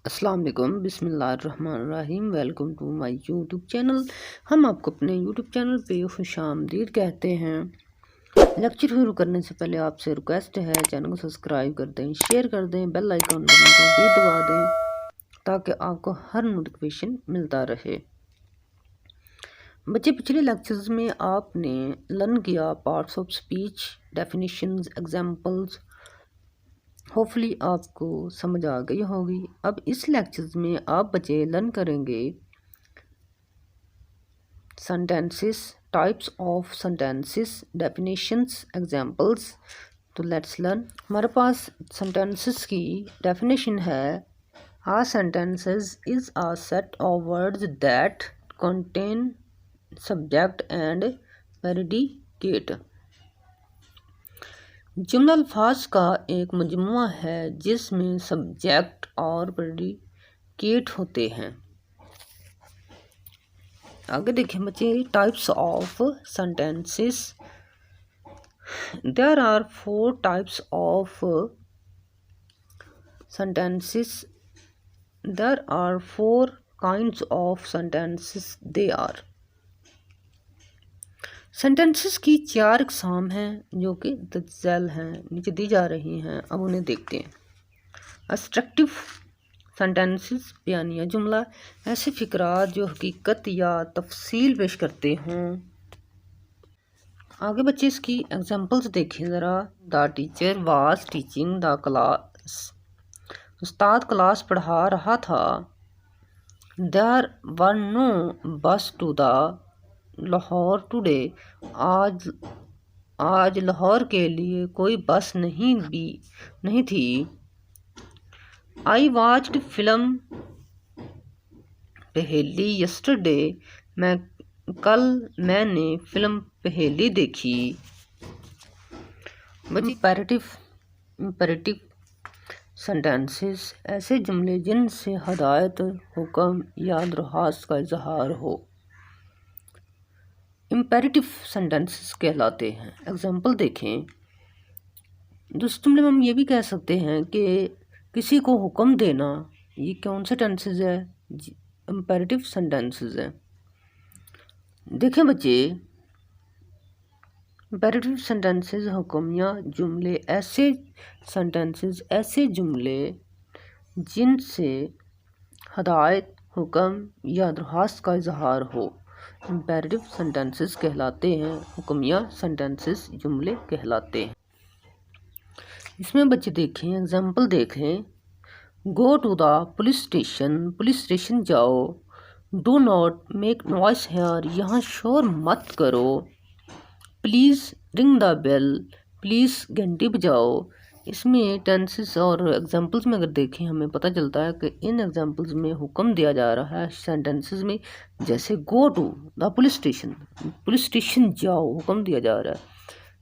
अस्सलाम वालेकुम बिस्मिल्लाहिर्रहमानिर्रहीम। Welcome to my YouTube channel. हम आपको अपने यूट्यूब चैनल पे खुशामदीद कहते हैं। लेक्चर शुरू करने से पहले आपसे रिक्वेस्ट है, चैनल को सब्सक्राइब कर दें, शेयर कर दें, बेल आइकन बटन को भी दबा दें ताकि आपको हर नोटिफिकेशन मिलता रहे। बच्चे, पिछले लेक्चर्स में आपने लर्न किया parts of speech, definitions, examples. Hopefully आपको समझ आ गई होगी। अब इस लेक्चर्स में आप बच्चे लर्न करेंगे sentences, types of sentences, definitions, examples. तो लेट्स लर्न। हमारे पास सेंटेंसेस की डेफिनेशन है, a sentences is a set of words that contain subject and predicate. जुमला अल्फाज का एक मजमुआ है जिसमें सब्जेक्ट और प्रेडिकेट होते हैं। आगे देखें बच्चे, types of sentences. There are 4 types of sentences. There are 4 kinds of sentences. They are sentences की 4 अक़साम हैं जो कि दर्ज हैं, नीचे दी जा रही हैं। अब उन्हें देखते हैं। अस्ट्रक्टिव सेंटेंसेस बयानिया जुमला, ऐसे फ़िक्रात जो हकीकत या तफसील पेश करते हों। आगे बच्चे इसकी एग्जांपल्स देखें ज़रा। The teacher was teaching the class. Ustad class पढ़ा रहा था। देयर वर नो बस टू द लाहौर टुडे। आज लाहौर के लिए कोई बस नहीं थी। आई वॉच्ड फिल्म पहेली यस्टरडे। मैंने फिल्म पहेली देखी। इम्पेरेटिव सेंटेंसेस, ऐसे जुमले जिनसे हदायत, हुक्म या दरख्वास्त का इजहार हो, इम्पेरेटिव सेंटेंसेस कहलाते हैं। एग्जांपल देखें। दूसरे जुमले में हम ये भी कह सकते हैं कि किसी को हुक्म देना, ये कौन से टेंसेस है? इम्पेरेटिव सेंटेंसेस है। देखें बच्चे, इम्पेरेटिव सेंटेंसेस हुक्म या जुमले, ऐसे सेंटेंसेस, ऐसे जुमले जिनसे हदायत, हुक्म या दरख्वास्त का इजहार हो, इम्पेरेटिव सेंटेंसेस कहलाते हैं। हुक्मिया सेंटेंसेस जुमले कहलाते हैं। इसमें बच्चे देखें, एग्जांपल देखें। Go to the police station जाओ। Do not make noise here, यहाँ शोर मत करो। Please ring the bell, please घंटी बजाओ। इसमें टेंसेस और एग्जांपल्स में अगर देखें, हमें पता चलता है कि इन एग्जांपल्स में हुक्म दिया जा रहा है सेंटेंसेस में। जैसे go to the police station जाओ, हुक्म दिया जा रहा है।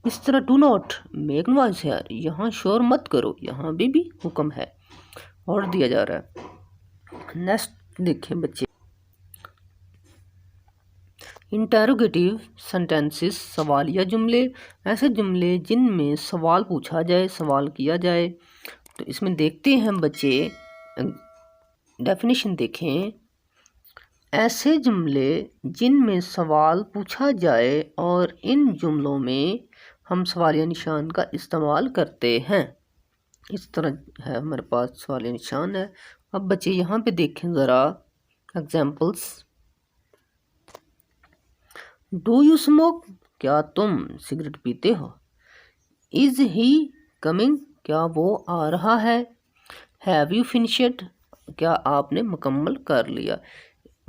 इस तरह do not make noise here, यहाँ शोर मत करो, यहाँ भी हुक्म है और दिया जा रहा है। नेक्स्ट देखें बच्चे, इंटेरोगेटिव सेंटेंसेस, सवालिया जुमले, ऐसे जुमले जिनमें सवाल पूछा जाए, सवाल किया जाए। तो इसमें देखते हैं बच्चे, डेफिनेशन देखें। ऐसे जुमले जिनमें सवाल पूछा जाए और इन जुमलों में हम सवालिया निशान का इस्तेमाल करते हैं। इस तरह है हमारे पास सवालिया निशान है। अब बच्चे यहाँ पे देखें ज़रा एग्जाम्पल्स। डू यू स्मोक, क्या तुम सिगरेट पीते हो? इज ही कमिंग, क्या वो आ रहा है? हैव यू फिनिश्ड, क्या आपने मुकम्मल कर लिया?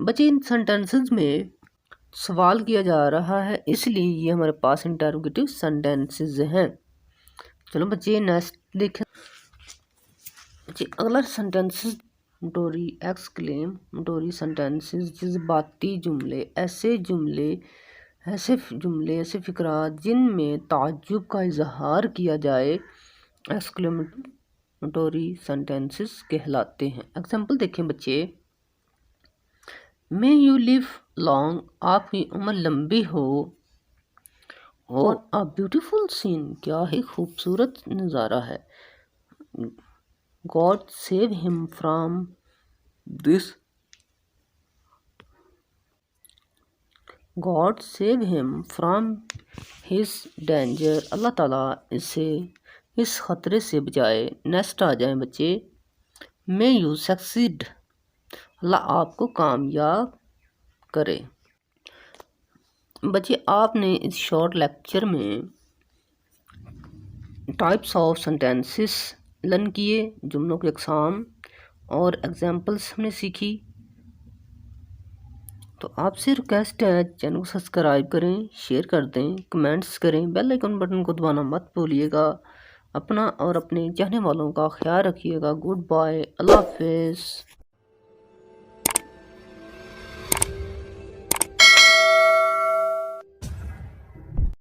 बच्चे, इन सेंटेंसेस में सवाल किया जा रहा है, इसलिए ये हमारे पास इंटरोगेटिव सेंटेंसेस हैं। चलो बच्चे नेक्स्ट देखें। बच्चे अगला सेंटेंसेस मोटोरी एक्सक्लेम, मोटोरी सेंटेंसेस जज्बाती जुमले, ऐसे फ़िक्रात जिनमें ताज्जुब का इजहार किया जाए, एक्सक्लेमेटरी सेंटेंसेस कहलाते हैं। एग्जांपल देखें बच्चे। मे यू लिव लॉन्ग, आपकी उम्र लंबी हो। और अ ब्यूटीफुल सीन, क्या ही खूबसूरत नज़ारा है। God save him from this God save him from his danger, Allah ताला इसे इस ख़तरे से बचाए। नेक्स्ट आ जाए बच्चे, मे यू सक्सीड, अल्लाह आपको कामयाब करे। बच्चे आपने इस शॉर्ट लेक्चर में टाइप्स ऑफ सेंटेंसेस लर्न किए, जुमलों के अक़साम और एग्जांपल्स हमने सीखी। तो आपसे रिक्वेस्ट है चैनल को सब्सक्राइब करें, शेयर कर दें, कमेंट्स करें, बेल आइकन बटन को दबाना मत भूलिएगा। अपना और अपने चाहने वालों का ख्याल रखिएगा। गुड बाय, अल्लाह हाफिज़।